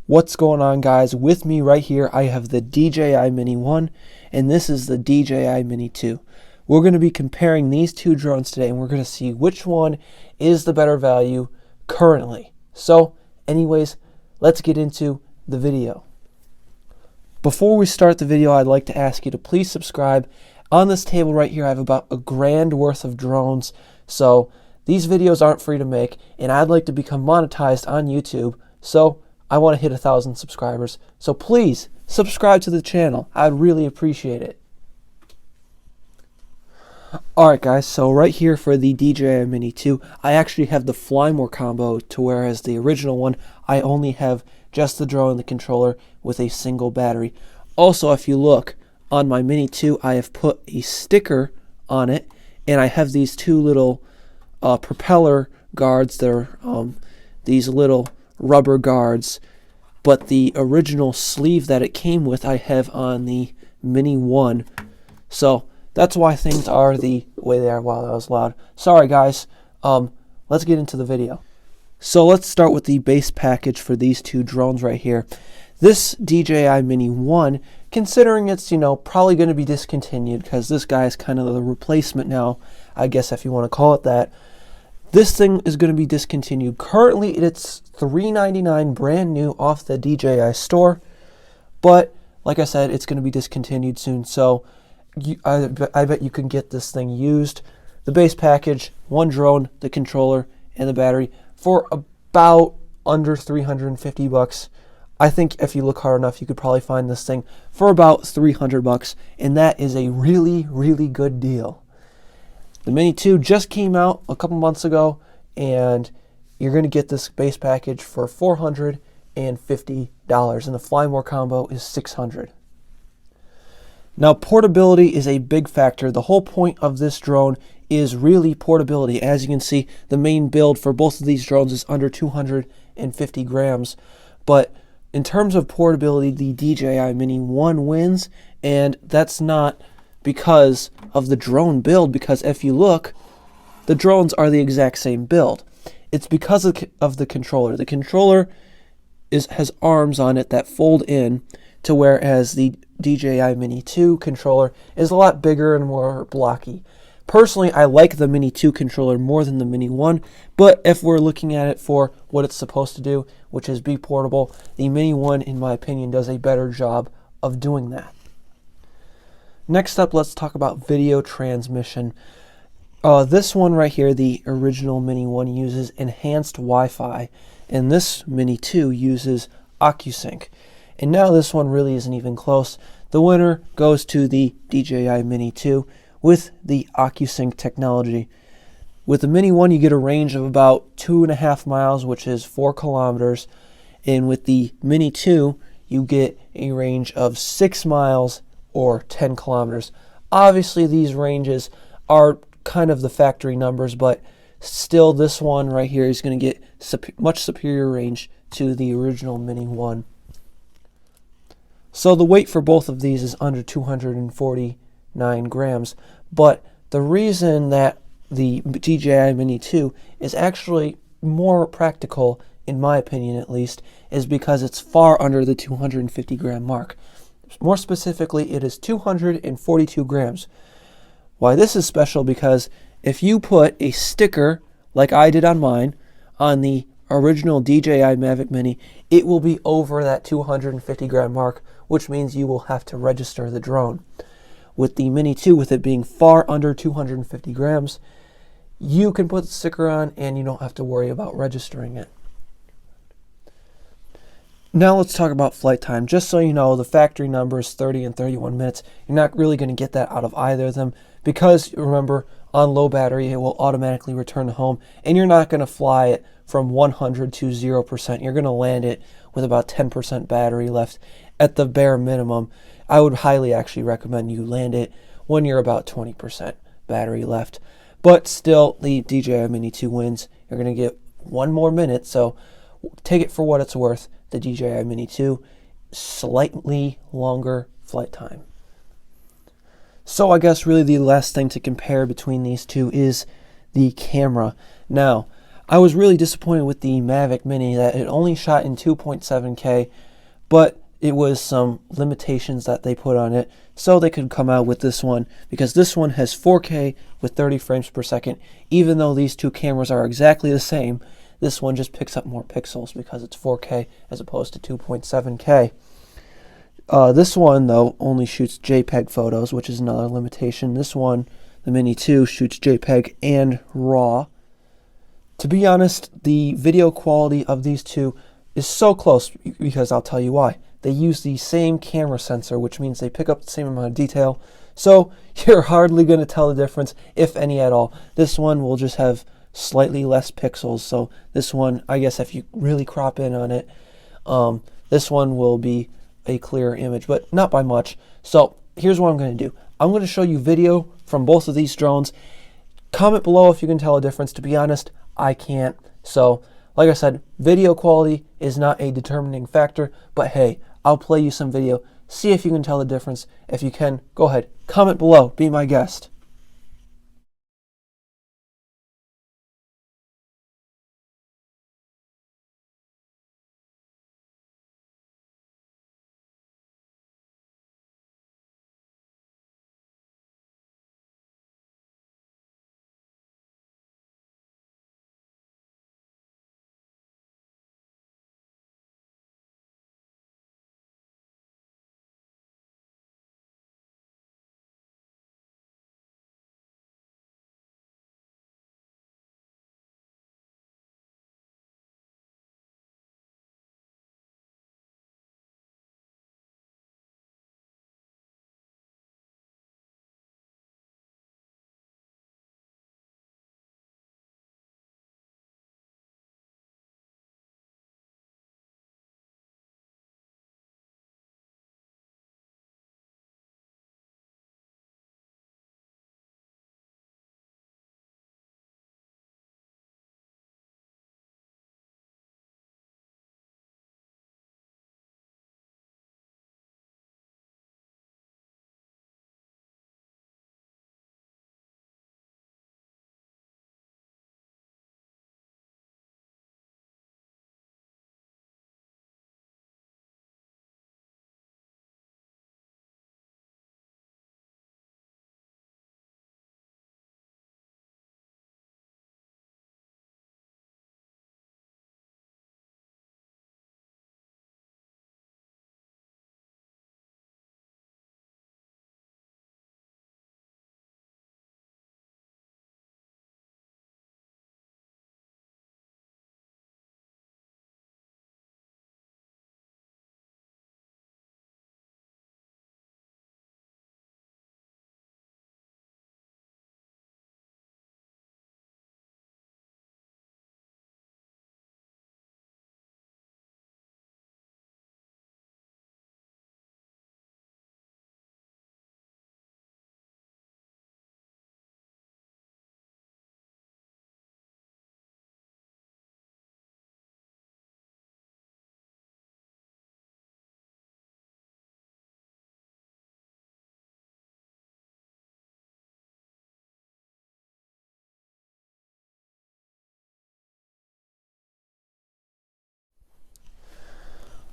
What's going on, guys? With me right here, I have the DJI Mini 1, and this is the DJI Mini 2. We're going to be comparing these two drones today, and we're going to see which one is the better value currently. So, anyways, let's get into the video. Before we start the video, I'd like to ask you to please subscribe. On this table right here, I have about $1,000 worth of drones, so these videos aren't free to make, and I'd like to become monetized on YouTube, so I want to hit 1,000 subscribers. So please subscribe to the channel. I'd really appreciate it. Alright guys, so right here for the DJI Mini 2, I actually have the Fly More combo, to whereas the original one, I only have just the drone and the controller with a single battery. Also, if you look on my Mini 2, I have put a sticker on it, and I have these two little propeller guards. They're these little rubber guards, but the original sleeve that it came with I have on the Mini 1. So that's why things are the way they are. Wow, that was loud. Sorry guys. Let's get into the video. So let's start with the base package for these two drones right here. This DJI Mini 1, considering it's, probably going to be discontinued, because this guy is kind of the replacement now, I guess, if you want to call it that. This thing is going to be discontinued. Currently, it's $399 brand new off the DJI store, but like I said, it's going to be discontinued soon. So I bet you can get this thing used. The base package, one drone, the controller, and the battery for about under $350. I think if you look hard enough, you could probably find this thing for about $300, and that is a really, really good deal. The Mini 2 just came out a couple months ago, and you're going to get this base package for $450, and the Fly More combo is $600. Now, portability is a big factor. The whole point of this drone is really portability. As you can see, the main build for both of these drones is under 250 grams, but in terms of portability, the DJI Mini 1 wins, and that's not because of the drone build, because if you look, the drones are the exact same build. It's because of the controller. The controller has arms on it that fold in, to whereas the DJI Mini 2 controller is a lot bigger and more blocky. Personally, I like the Mini 2 controller more than the Mini 1, but if we're looking at it for what it's supposed to do, which is be portable, the Mini 1, in my opinion, does a better job of doing that. Next up, let's talk about video transmission. This one right here, the original Mini 1, uses enhanced Wi-Fi, and this Mini 2 uses OcuSync. And now this one really isn't even close. The winner goes to the DJI Mini 2 with the OcuSync technology. With the Mini 1, you get a range of about 2.5 miles, which is 4 kilometers. And with the Mini 2, you get a range of 6 miles or 10 kilometers. Obviously, these ranges are kind of the factory numbers, but still, this one right here is going to get much superior range to the original Mini 1. So the weight for both of these is under 249 grams, but the reason that the DJI Mini 2 is actually more practical, in my opinion at least, is because it's far under the 250 gram mark. More specifically, it is 242 grams. Why this is special, because if you put a sticker, like I did on mine, on the original DJI Mavic Mini, it will be over that 250 gram mark, which means you will have to register the drone. With the Mini 2, with it being far under 250 grams, you can put the sticker on and you don't have to worry about registering it. Now let's talk about flight time. Just so you know, the factory number is 30 and 31 minutes. You're not really going to get that out of either of them, because remember, on low battery, it will automatically return to home, and you're not going to fly it from 100 to 0%. You're going to land it with about 10% battery left at the bare minimum. I would highly actually recommend you land it when you're about 20% battery left. But still, the DJI Mini 2 wins. You're going to get 1 more minute, so take it for what it's worth. The DJI Mini 2, slightly longer flight time. So I guess really the last thing to compare between these two is the camera. Now, I was really disappointed with the Mavic Mini that it only shot in 2.7K, but it was some limitations that they put on it so they could come out with this one, because this one has 4K with 30 frames per second. Even though these two cameras are exactly the same, this one just picks up more pixels because it's 4K as opposed to 2.7K. This one, though, only shoots JPEG photos, which is another limitation. This one, the Mini 2, shoots JPEG and RAW. To be honest, the video quality of these two is so close, because I'll tell you why. They use the same camera sensor, which means they pick up the same amount of detail, so you're hardly going to tell the difference, if any at all. This one will just have slightly less pixels, so this one, I guess if you really crop in on it, this one will be a clearer image, but not by much. So here's what I'm going to do. I'm going to show you video from both of these drones. Comment below if you can tell a difference. To be honest, I can't. So like I said, video quality is not a determining factor, but hey, I'll play you some video, see if you can tell the difference. If you can, go ahead, comment below, be my guest.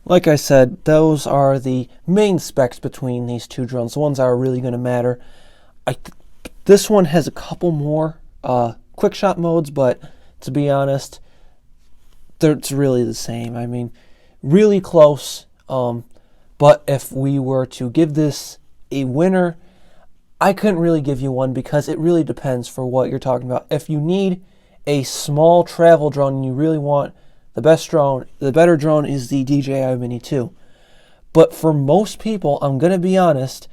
Like I said, those are the main specs between these two drones, the ones that are really going to matter. This one has a couple more quick shot modes, but to be honest, it's really the same. I mean, really close. But if we were to give this a winner, I couldn't really give you one, because it really depends for what you're talking about. If you need a small travel drone and you really want the best drone, the better drone is the DJI Mini 2. But for most people, I'm going to be honest,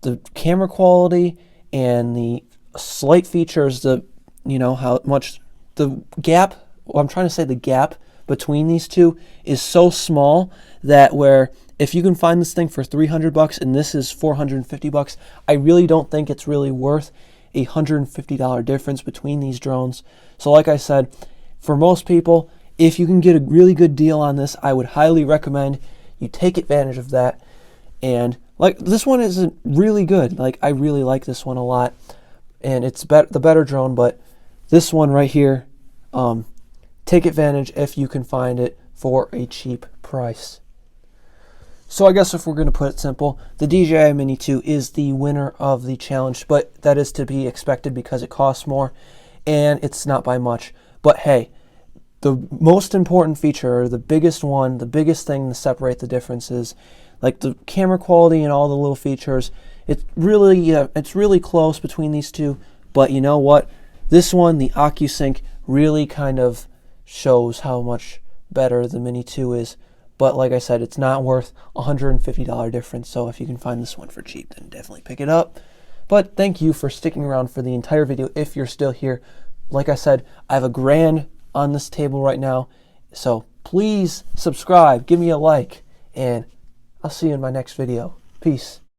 the camera quality and the slight features, how much the gap, I'm trying to say the gap between these two is so small that where if you can find this thing for $300 and this is $450, I really don't think it's really worth a $150 difference between these drones. So like I said, for most people, if you can get a really good deal on this, I would highly recommend you take advantage of that. And like, this one is really good. Like, I really like this one a lot, and it's the better drone. But this one right here, take advantage if you can find it for a cheap price. So I guess if we're going to put it simple, the DJI Mini 2 is the winner of the challenge, but that is to be expected because it costs more and it's not by much. But hey, the most important feature, or the biggest one, the biggest thing to separate the differences, like the camera quality and all the little features, it's really close between these two. But you know what? This one, the OcuSync, really kind of shows how much better the Mini 2 is. But like I said, it's not worth $150 difference. So if you can find this one for cheap, then definitely pick it up. But thank you for sticking around for the entire video if you're still here. Like I said, I have $1,000 on this table right now. So please subscribe, give me a like, and I'll see you in my next video. Peace.